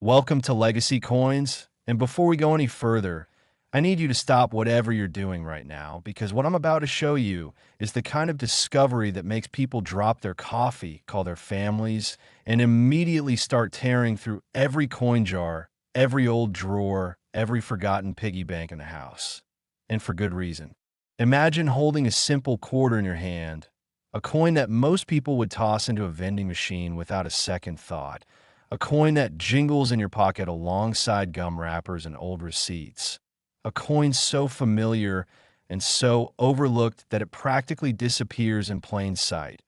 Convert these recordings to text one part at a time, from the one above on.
Welcome to Legacy Coins. And before we go any further, I need you to stop whatever you're doing right now because what I'm about to show you is the kind of discovery that makes people drop their coffee, call their families, and immediately start tearing through every coin jar, every old drawer, every forgotten piggy bank in the house. And for good reason. Imagine holding a simple quarter in your hand, a coin that most people would toss into a vending machine without a second thought. A coin that jingles in your pocket alongside gum wrappers and old receipts. A coin so familiar and so overlooked that it practically disappears in plain sight.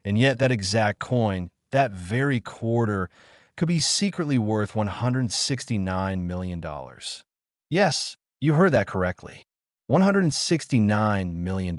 And yet that exact coin, that very quarter, could be secretly worth $169 million. Yes, you heard that correctly. $169 million.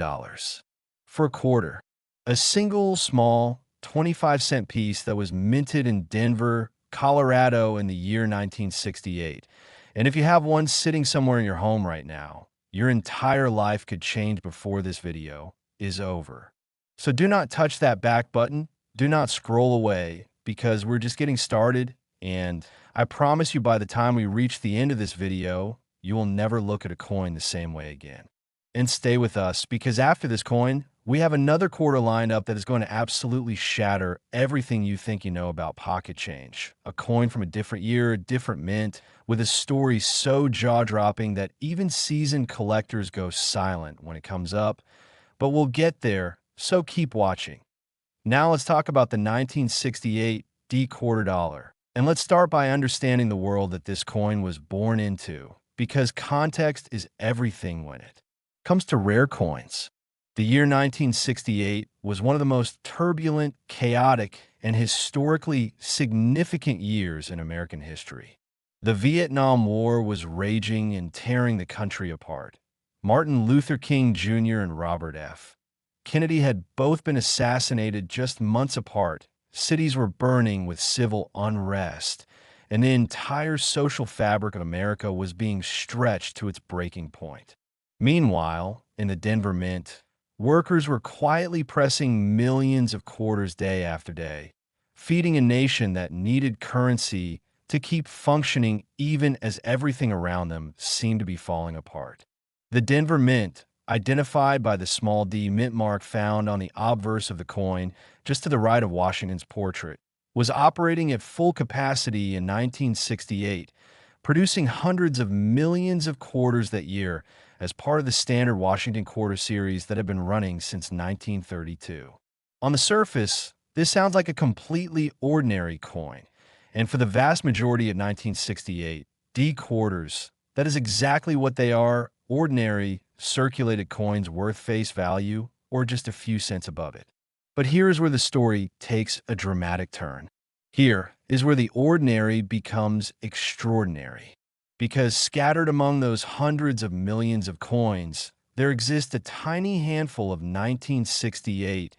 For a quarter. A single small 25-cent piece that was minted in Denver, Colorado in the year 1968. And if you have one sitting somewhere in your home right now, your entire life could change before this video is over. So do not touch that back button. Do not scroll away because we're just getting started. And I promise you by the time we reach the end of this video, you will never look at a coin the same way again. And stay with us because after this coin, we have another quarter lined up that is going to absolutely shatter everything you think you know about pocket change. A coin from a different year, a different mint, with a story so jaw-dropping that even seasoned collectors go silent when it comes up. But we'll get there, so keep watching. Now let's talk about the 1968 D quarter dollar. And let's start by understanding the world that this coin was born into, because context is everything when it comes to rare coins. The year 1968 was one of the most turbulent, chaotic, and historically significant years in American history. The Vietnam War was raging and tearing the country apart. Martin Luther King Jr. and Robert F. Kennedy had both been assassinated just months apart. Cities were burning with civil unrest, and the entire social fabric of America was being stretched to its breaking point. Meanwhile, in the Denver Mint, workers were quietly pressing millions of quarters day after day, feeding a nation that needed currency to keep functioning even as everything around them seemed to be falling apart. The Denver Mint, identified by the small d mint mark found on the obverse of the coin just to the right of Washington's portrait, was operating at full capacity in 1968, producing hundreds of millions of quarters that year as part of the standard Washington quarter series that had been running since 1932. On the surface, this sounds like a completely ordinary coin, and for the vast majority of 1968, D quarters, that is exactly what they are, ordinary, circulated coins worth face value, or just a few cents above it. But here is where the story takes a dramatic turn. Here is where the ordinary becomes extraordinary. Because scattered among those hundreds of millions of coins, there exists a tiny handful of 1968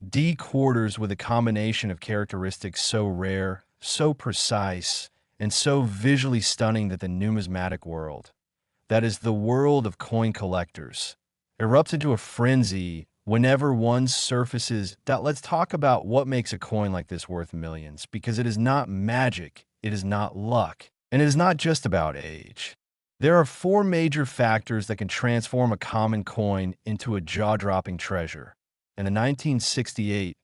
D quarters with a combination of characteristics so rare, so precise, and so visually stunning that the numismatic world, that is the world of coin collectors, erupts into a frenzy whenever one surfaces that. Let's talk about what makes a coin like this worth millions, because it is not magic, it is not luck. And it is not just about age. There are four major factors that can transform a common coin into a jaw-dropping treasure. And the 1968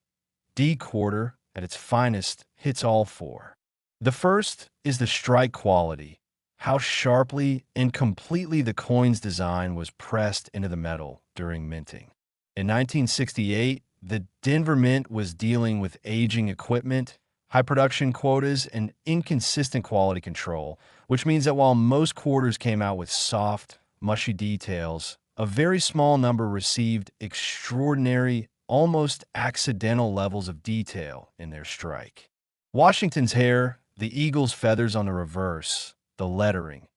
D quarter, at its finest, hits all four. The first is the strike quality, how sharply and completely the coin's design was pressed into the metal during minting. In 1968, the Denver Mint was dealing with aging equipment, high production quotas, and inconsistent quality control, which means that while most quarters came out with soft, mushy details, a very small number received extraordinary, almost accidental levels of detail in their strike. Washington's hair, the eagle's feathers on the reverse, the lettering.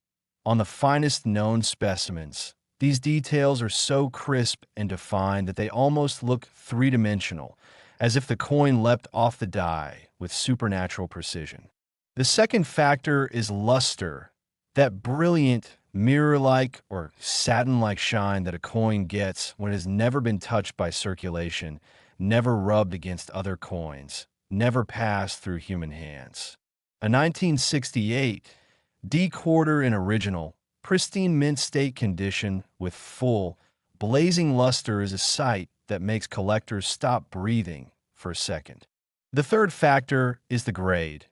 On the finest known specimens, these details are so crisp and defined that they almost look three-dimensional, as if the coin leapt off the die with supernatural precision. The second factor is luster, that brilliant, mirror-like or satin-like shine that a coin gets when it has never been touched by circulation, never rubbed against other coins, never passed through human hands. A 1968 D quarter in original, pristine mint state condition with full, blazing luster is a sight that makes collectors stop breathing for a second. The third factor is the grade.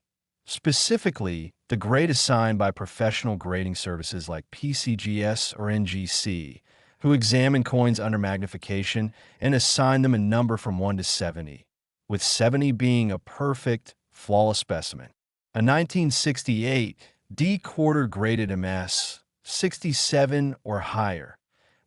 Specifically, the grade assigned by professional grading services like PCGS or NGC, who examine coins under magnification and assign them a number from 1 to 70, with 70 being a perfect, flawless specimen. A 1968 D quarter graded MS, 67 or higher,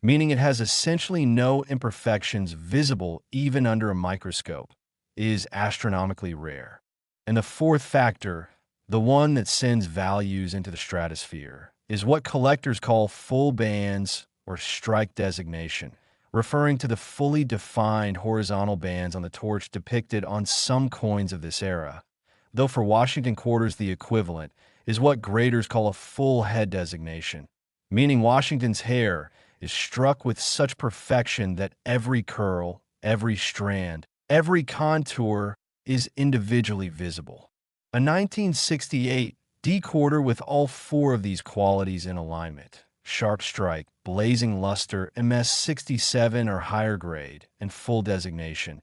meaning it has essentially no imperfections visible even under a microscope, is astronomically rare. And the fourth factor, the one that sends values into the stratosphere, is what collectors call full bands or strike designation, referring to the fully defined horizontal bands on the torch depicted on some coins of this era, though for Washington quarters the equivalent is what graders call a full head designation, meaning Washington's hair is struck with such perfection that every curl, every strand, every contour is individually visible. A 1968 D quarter with all four of these qualities in alignment, sharp strike, blazing luster, MS 67 or higher grade, and full designation,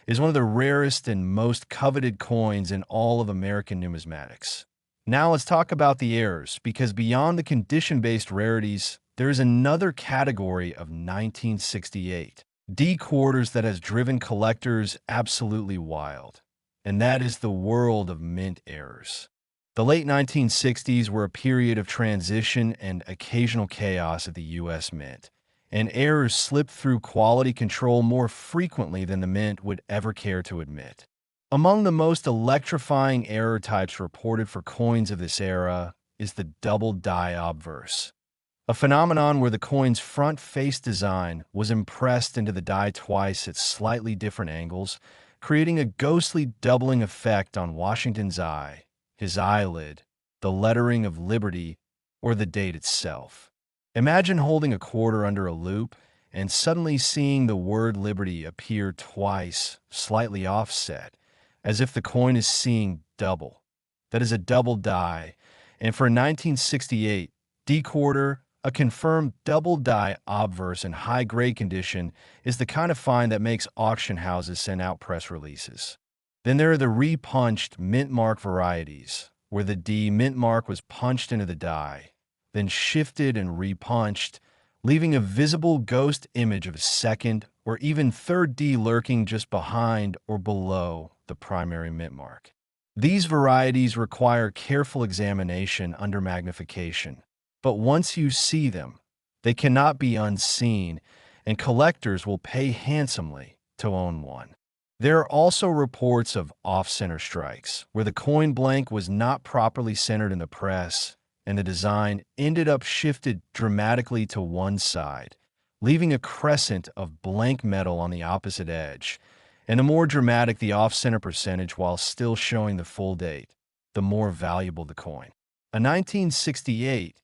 is one of the rarest and most coveted coins in all of American numismatics. Now let's talk about the errors, because beyond the condition-based rarities, there is another category of 1968 D quarters that has driven collectors absolutely wild, and that is the world of mint errors. The late 1960s were a period of transition and occasional chaos at the U.S. Mint, and errors slipped through quality control more frequently than the Mint would ever care to admit. Among the most electrifying error types reported for coins of this era is the double die obverse, a phenomenon where the coin's front face design was impressed into the die twice at slightly different angles, creating a ghostly doubling effect on Washington's eye, his eyelid, the lettering of Liberty, or the date itself. Imagine holding a quarter under a loop and suddenly seeing the word Liberty appear twice, slightly offset, as if the coin is seeing double. That is a double die, and for a 1968 D quarter, a confirmed double die obverse in high-grade condition is the kind of find that makes auction houses send out press releases. Then there are the repunched mintmark varieties, where the D mintmark was punched into the die, then shifted and repunched, leaving a visible ghost image of a second or even third D lurking just behind or below the primary mintmark. These varieties require careful examination under magnification, but once you see them, they cannot be unseen, and collectors will pay handsomely to own one. There are also reports of off-center strikes, where the coin blank was not properly centered in the press, and the design ended up shifted dramatically to one side, leaving a crescent of blank metal on the opposite edge, and the more dramatic the off-center percentage while still showing the full date, the more valuable the coin. A 1968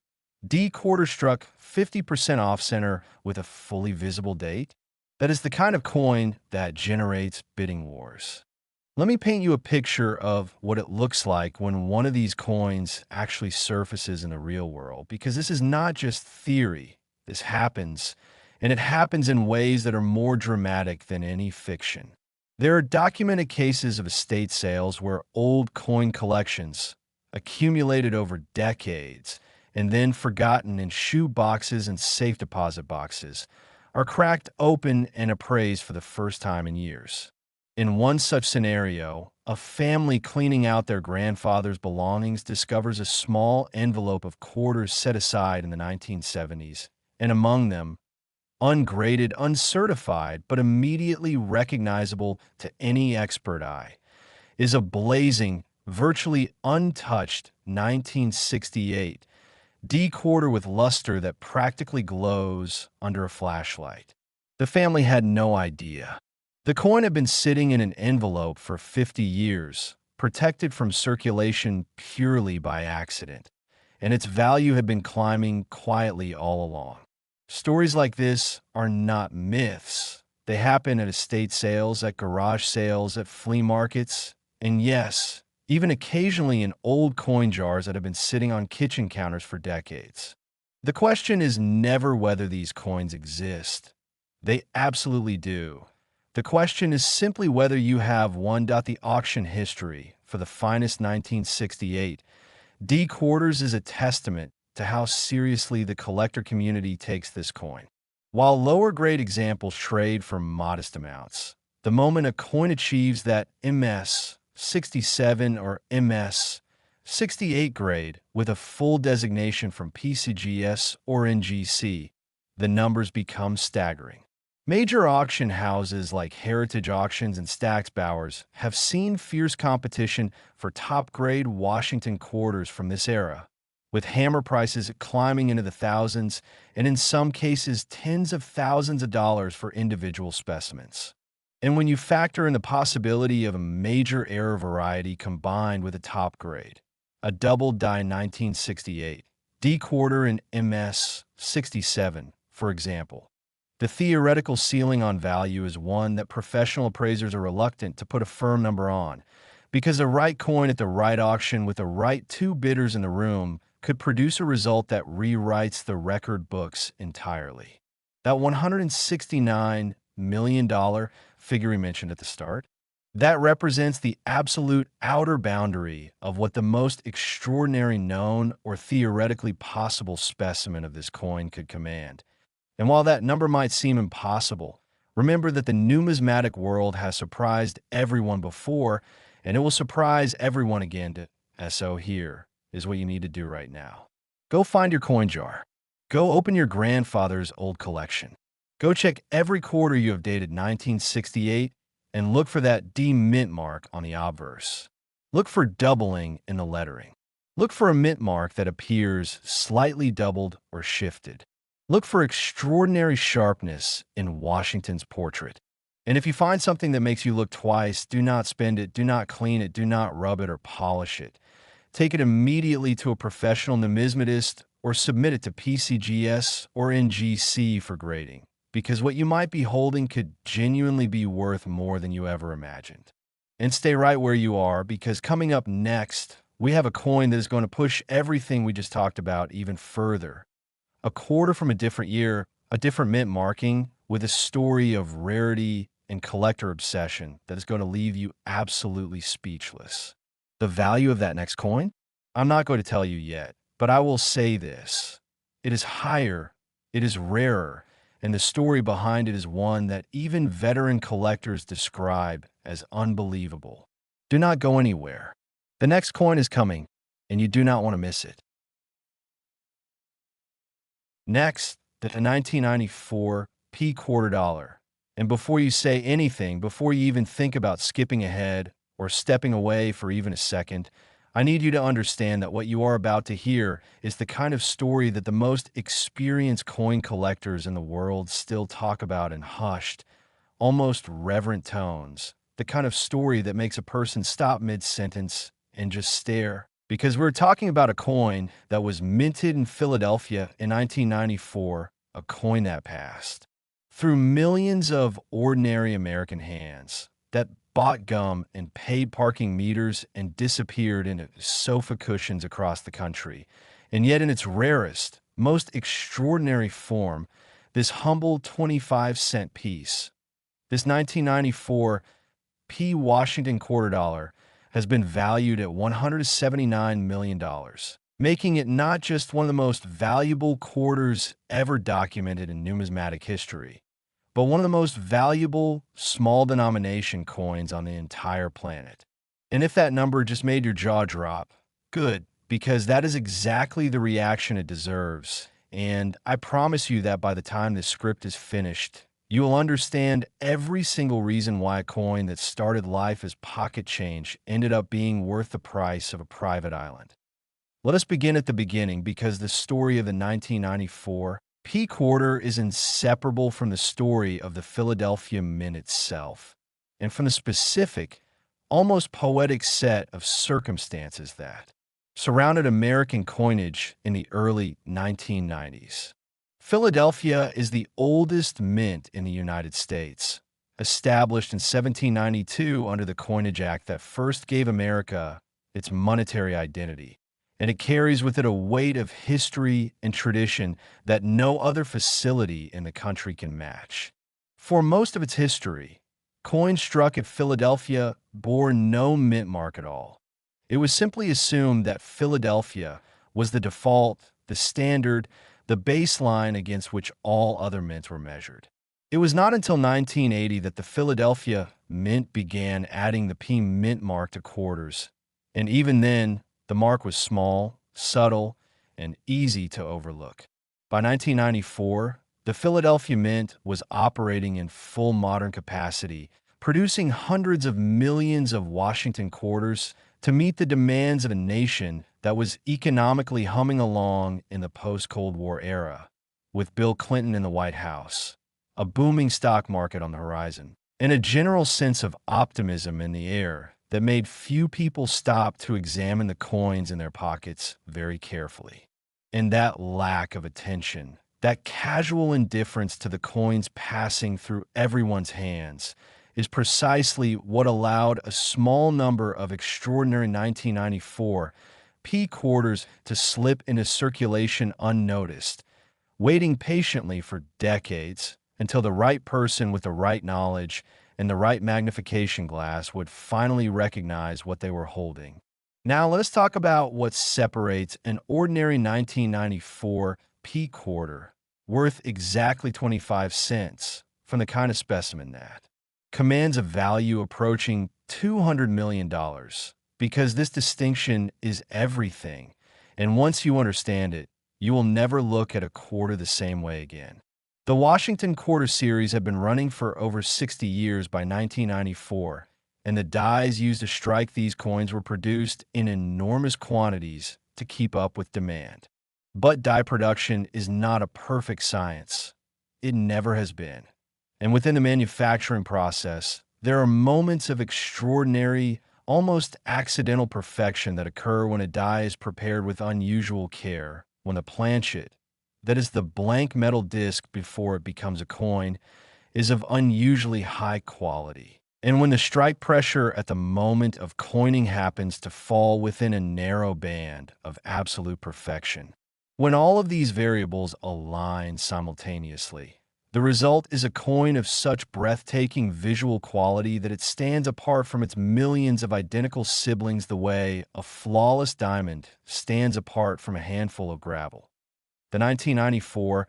D quarter struck 50% off-center with a fully visible date. That is the kind of coin that generates bidding wars. Let me paint you a picture of what it looks like when one of these coins actually surfaces in the real world, because this is not just theory. This happens, and it happens in ways that are more dramatic than any fiction. There are documented cases of estate sales where old coin collections, accumulated over decades and then forgotten in shoe boxes and safe deposit boxes, are cracked open and appraised for the first time in years. In one such scenario, a family cleaning out their grandfather's belongings discovers a small envelope of quarters set aside in the 1970s, and among them, ungraded, uncertified, but immediately recognizable to any expert eye, is a blazing, virtually untouched 1968 D quarter with luster that practically glows under a flashlight. The family had no idea. The coin had been sitting in an envelope for 50 years, protected from circulation purely by accident, and its value had been climbing quietly all along. Stories like this are not myths. They happen at estate sales, at garage sales, at flea markets, and yes, even occasionally in old coin jars that have been sitting on kitchen counters for decades. The question is never whether these coins exist. They absolutely do. The question is simply whether you have one. The auction history for the finest 1968 D quarters is a testament to how seriously the collector community takes this coin. While lower grade examples trade for modest amounts, the moment a coin achieves that MS 67 or MS 68 grade with a full designation from PCGS or NGC, the numbers become staggering. Major auction houses like Heritage Auctions and Stack's Bowers have seen fierce competition for top-grade Washington quarters from this era, with hammer prices climbing into the thousands and in some cases tens of thousands of dollars for individual specimens. And when you factor in the possibility of a major error variety combined with a top grade, a double-die 1968 D quarter in MS 67, for example, the theoretical ceiling on value is one that professional appraisers are reluctant to put a firm number on, because the right coin at the right auction with the right two bidders in the room could produce a result that rewrites the record books entirely. That $169 million figure we mentioned at the start, that represents the absolute outer boundary of what the most extraordinary known or theoretically possible specimen of this coin could command. And while that number might seem impossible, remember that the numismatic world has surprised everyone before, and it will surprise everyone again. So here is what you need to do right now. Go find your coin jar. Go open your grandfather's old collection. Go check every quarter you have dated 1968 and look for that D mint mark on the obverse. Look for doubling in the lettering. Look for a mint mark that appears slightly doubled or shifted. Look for extraordinary sharpness in Washington's portrait. And if you find something that makes you look twice, do not spend it, do not clean it, do not rub it or polish it. Take it immediately to a professional numismatist or submit it to PCGS or NGC for grading, because what you might be holding could genuinely be worth more than you ever imagined. And stay right where you are, because coming up next, we have a coin that is going to push everything we just talked about even further. A quarter from a different year, a different mint marking, with a story of rarity and collector obsession that is going to leave you absolutely speechless. The value of that next coin? I'm not going to tell you yet, but I will say this. It is higher, it is rarer, and the story behind it is one that even veteran collectors describe as unbelievable. Do not go anywhere. The next coin is coming, and you do not want to miss it. Next, the 1994 P quarter dollar. And before you say anything, before you even think about skipping ahead or stepping away for even a second, I need you to understand that what you are about to hear is the kind of story that the most experienced coin collectors in the world still talk about in hushed, almost reverent tones. The kind of story that makes a person stop mid-sentence and just stare. Because we're talking about a coin that was minted in Philadelphia in 1994, a coin that passed through millions of ordinary American hands, that bought gum and paid parking meters and disappeared into sofa cushions across the country. And yet in its rarest, most extraordinary form, this humble 25-cent piece, this 1994 P. Washington quarter dollar, has been valued at $179 million, making it not just one of the most valuable quarters ever documented in numismatic history, but one of the most valuable small denomination coins on the entire planet. And if that number just made your jaw drop, good, because that is exactly the reaction it deserves. And I promise you that by the time this script is finished, you will understand every single reason why a coin that started life as pocket change ended up being worth the price of a private island. Let us begin at the beginning, because the story of the 1994 P quarter is inseparable from the story of the Philadelphia Mint itself, and from the specific, almost poetic set of circumstances that surrounded American coinage in the early 1990s. Philadelphia is the oldest mint in the United States, established in 1792 under the Coinage Act that first gave America its monetary identity, and it carries with it a weight of history and tradition that no other facility in the country can match. For most of its history, coins struck at Philadelphia bore no mint mark at all. It was simply assumed that Philadelphia was the default, the standard, the baseline against which all other mints were measured. It was not until 1980 that the Philadelphia Mint began adding the P mint mark to quarters, and even then, the mark was small, subtle, and easy to overlook. By 1994, the Philadelphia Mint was operating in full modern capacity, producing hundreds of millions of Washington quarters to meet the demands of a nation that was economically humming along in the post-Cold War era, with Bill Clinton in the White House, a booming stock market on the horizon, and a general sense of optimism in the air that made few people stop to examine the coins in their pockets very carefully. And that lack of attention, that casual indifference to the coins passing through everyone's hands, is precisely what allowed a small number of extraordinary 1994 P quarters to slip into circulation unnoticed, waiting patiently for decades until the right person with the right knowledge and the right magnification glass would finally recognize what they were holding. Now let us talk about what separates an ordinary 1994 P quarter, worth exactly 25 cents, from the kind of specimen that commands a value approaching $200 million, because this distinction is everything, and once you understand it, you will never look at a quarter the same way again. The Washington Quarter Series had been running for over 60 years by 1994, and the dies used to strike these coins were produced in enormous quantities to keep up with demand. But die production is not a perfect science. It never has been. And within the manufacturing process, there are moments of extraordinary, almost accidental perfection that occur when a die is prepared with unusual care, when the planchet, that is the blank metal disc before it becomes a coin, is of unusually high quality, and when the strike pressure at the moment of coining happens to fall within a narrow band of absolute perfection. When all of these variables align simultaneously, the result is a coin of such breathtaking visual quality that it stands apart from its millions of identical siblings the way a flawless diamond stands apart from a handful of gravel. The 1994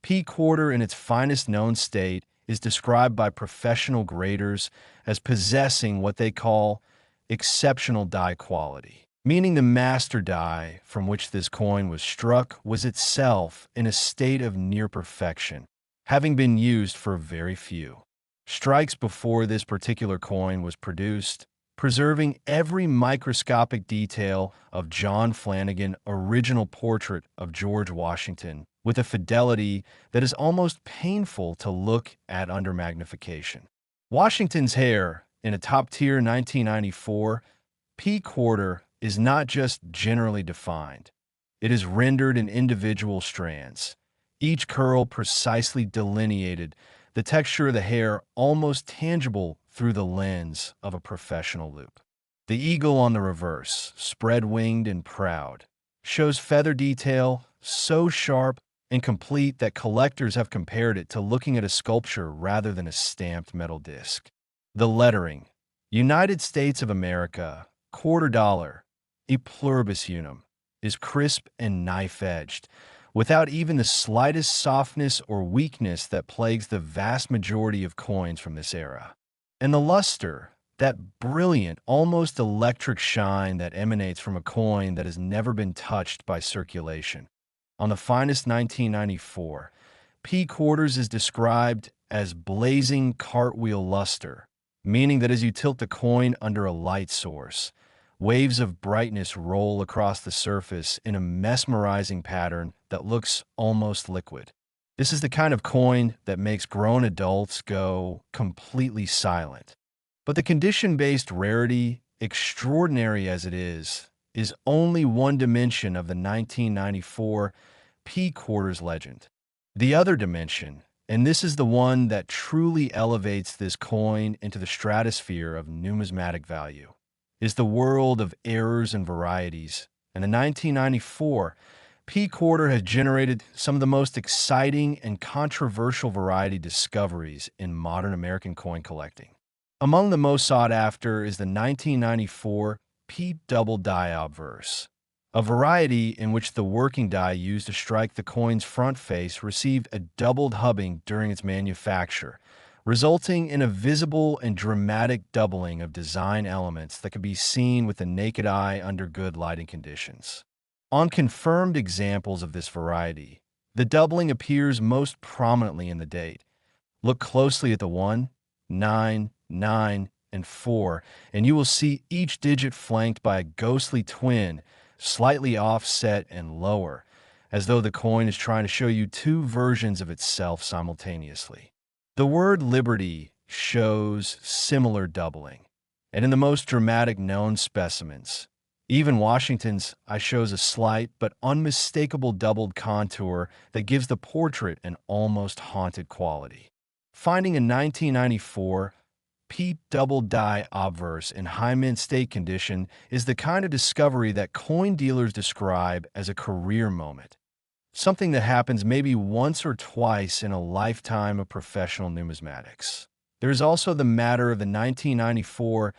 P quarter in its finest known state is described by professional graders as possessing what they call exceptional die quality, meaning the master die from which this coin was struck was itself in a state of near perfection, having been used for very few strikes before this particular coin was produced, preserving every microscopic detail of John Flanagan's original portrait of George Washington with a fidelity that is almost painful to look at under magnification. Washington's hair in a top-tier 1994 P quarter is not just generally defined. It is rendered in individual strands, each curl precisely delineated, the texture of the hair almost tangible through the lens of a professional loupe. The eagle on the reverse, spread-winged and proud, shows feather detail so sharp and complete that collectors have compared it to looking at a sculpture rather than a stamped metal disc. The lettering, United States of America, $quarter, e pluribus unum, is crisp and knife-edged, without even the slightest softness or weakness that plagues the vast majority of coins from this era. And the luster, that brilliant, almost electric shine that emanates from a coin that has never been touched by circulation. On the finest 1994, P quarters is described as blazing cartwheel luster, meaning that as you tilt the coin under a light source, waves of brightness roll across the surface in a mesmerizing pattern that looks almost liquid. This is the kind of coin that makes grown adults go completely silent. But the condition-based rarity, extraordinary as it is only one dimension of the 1994 P quarters legend. The other dimension, and this is the one that truly elevates this coin into the stratosphere of numismatic value, is the world of errors and varieties. And in 1994, P. Quarter has generated some of the most exciting and controversial variety discoveries in modern American coin collecting. Among the most sought after is the 1994 P double die obverse, a variety in which the working die used to strike the coin's front face received a doubled hubbing during its manufacture, resulting in a visible and dramatic doubling of design elements that could be seen with the naked eye under good lighting conditions. On confirmed examples of this variety, the doubling appears most prominently in the date. Look closely at the 1, 9, 9, and 4, and you will see each digit flanked by a ghostly twin, slightly offset and lower, as though the coin is trying to show you two versions of itself simultaneously. The word liberty shows similar doubling, and in the most dramatic known specimens, even Washington's, shows a slight but unmistakable doubled contour that gives the portrait an almost haunted quality. Finding a 1994 P double die obverse in high mint state condition is the kind of discovery that coin dealers describe as a career moment, something that happens maybe once or twice in a lifetime of professional numismatics. There is also the matter of the 1994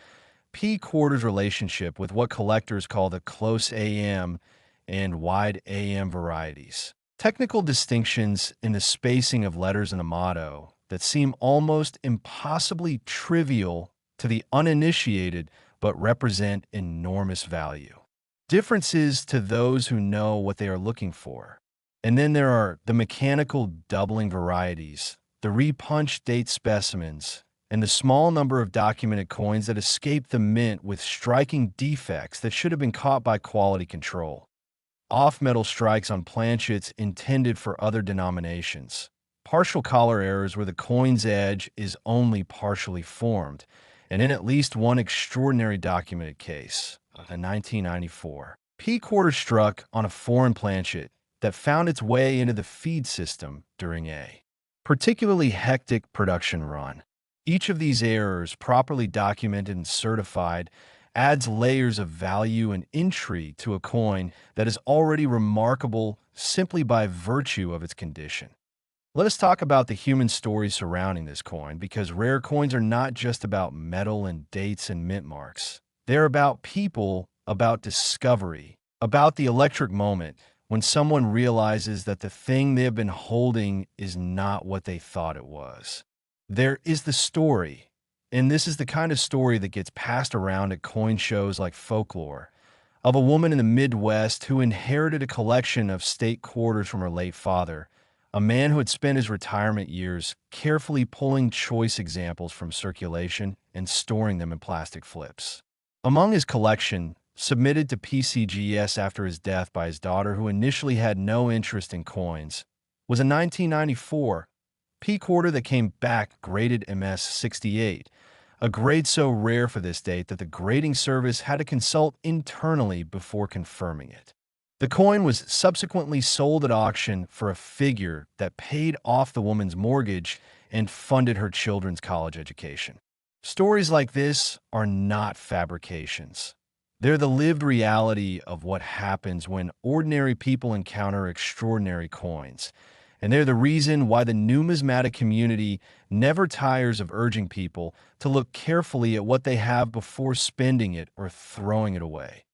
P quarters relationship with what collectors call the close AM and wide AM varieties. Technical distinctions in the spacing of letters in a motto that seem almost impossibly trivial to the uninitiated but represent enormous value. Differences to those who know what they are looking for. And then there are the mechanical doubling varieties, the repunched date specimens, and the small number of documented coins that escape the mint with striking defects that should have been caught by quality control. Off-metal strikes on planchets intended for other denominations. Partial collar errors where the coin's edge is only partially formed, and in at least one extraordinary documented case, a 1994. P quarter struck on a foreign planchet that found its way into the feed system during a particularly hectic production run. Each of these errors, properly documented and certified, adds layers of value and intrigue to a coin that is already remarkable simply by virtue of its condition. Let us talk about the human stories surrounding this coin, because rare coins are not just about metal and dates and mint marks. They're about people, about discovery, about the electric moment when someone realizes that the thing they have been holding is not what they thought it was. There is the story, and this is the kind of story that gets passed around at coin shows like Folklore, of a woman in the Midwest who inherited a collection of state quarters from her late father, a man who had spent his retirement years carefully pulling choice examples from circulation and storing them in plastic flips. Among his collection, submitted to PCGS after his death by his daughter, who initially had no interest in coins, was a 1994 P quarter that came back graded MS 68, a grade so rare for this date that the grading service had to consult internally before confirming it. The coin was subsequently sold at auction for a figure that paid off the woman's mortgage and funded her children's college education. Stories like this are not fabrications. They're the lived reality of what happens when ordinary people encounter extraordinary coins. And they're the reason why the numismatic community never tires of urging people to look carefully at what they have before spending it or throwing it away.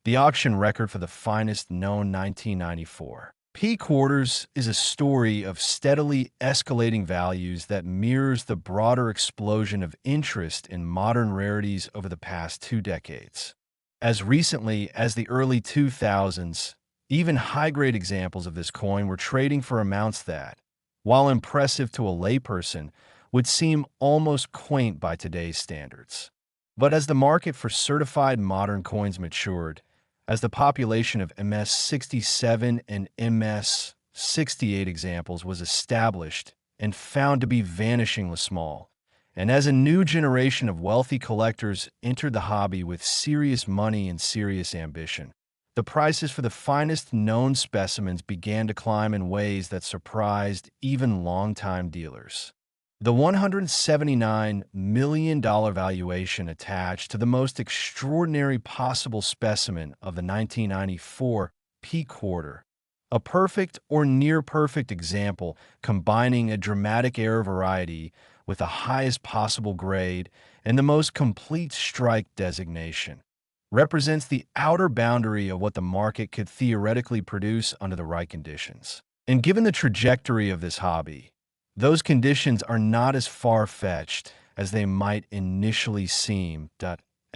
The auction record for the finest known 1994 P quarters is a story of steadily escalating values that mirrors the broader explosion of interest in modern rarities over the past 2 decades. As recently as the early 2000s, even high-grade examples of this coin were trading for amounts that, while impressive to a layperson, would seem almost quaint by today's standards. But as the market for certified modern coins matured, as the population of MS 67 and MS 68 examples was established and found to be vanishingly small, and as a new generation of wealthy collectors entered the hobby with serious money and serious ambition, the prices for the finest known specimens began to climb in ways that surprised even longtime dealers. The $179 million valuation attached to the most extraordinary possible specimen of the 1994 P quarter, a perfect or near-perfect example combining a dramatic air variety with the highest possible grade and the most complete strike designation, represents the outer boundary of what the market could theoretically produce under the right conditions. And given the trajectory of this hobby, those conditions are not as far-fetched as they might initially seem.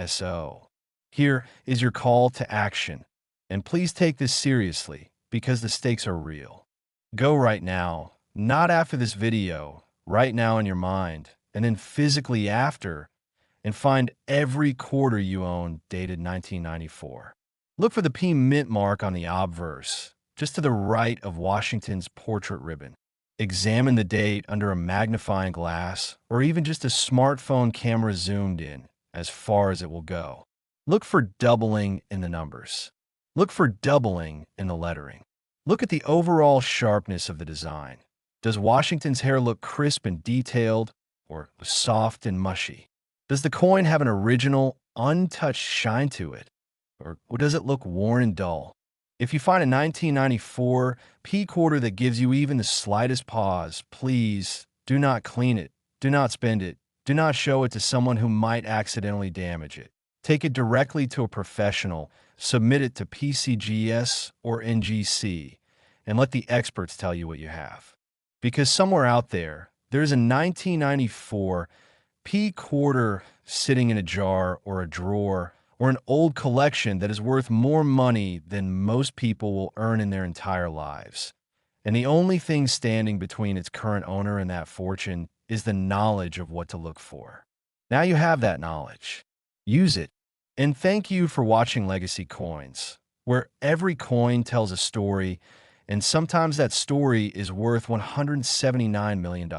So, here is your call to action, and please take this seriously because the stakes are real. Go right now, not after this video, right now in your mind, and then physically after, and find every quarter you own dated 1994. Look for the P mint mark on the obverse, just to the right of Washington's portrait ribbon. Examine the date under a magnifying glass or even just a smartphone camera zoomed in as far as it will go. Look for doubling in the numbers. Look for doubling in the lettering. Look at the overall sharpness of the design. Does Washington's hair look crisp and detailed or soft and mushy? Does the coin have an original, untouched shine to it? Or does it look worn and dull? If you find a 1994 P quarter that gives you even the slightest pause, please do not clean it, do not spend it, do not show it to someone who might accidentally damage it. Take it directly to a professional, submit it to PCGS or NGC, and let the experts tell you what you have. Because somewhere out there, there's a 1994 P quarter sitting in a jar or a drawer or an old collection that is worth more money than most people will earn in their entire lives. And the only thing standing between its current owner and that fortune is the knowledge of what to look for. Now you have that knowledge. Use it. And thank you for watching Legacy Coins, where every coin tells a story, and sometimes that story is worth $179 million.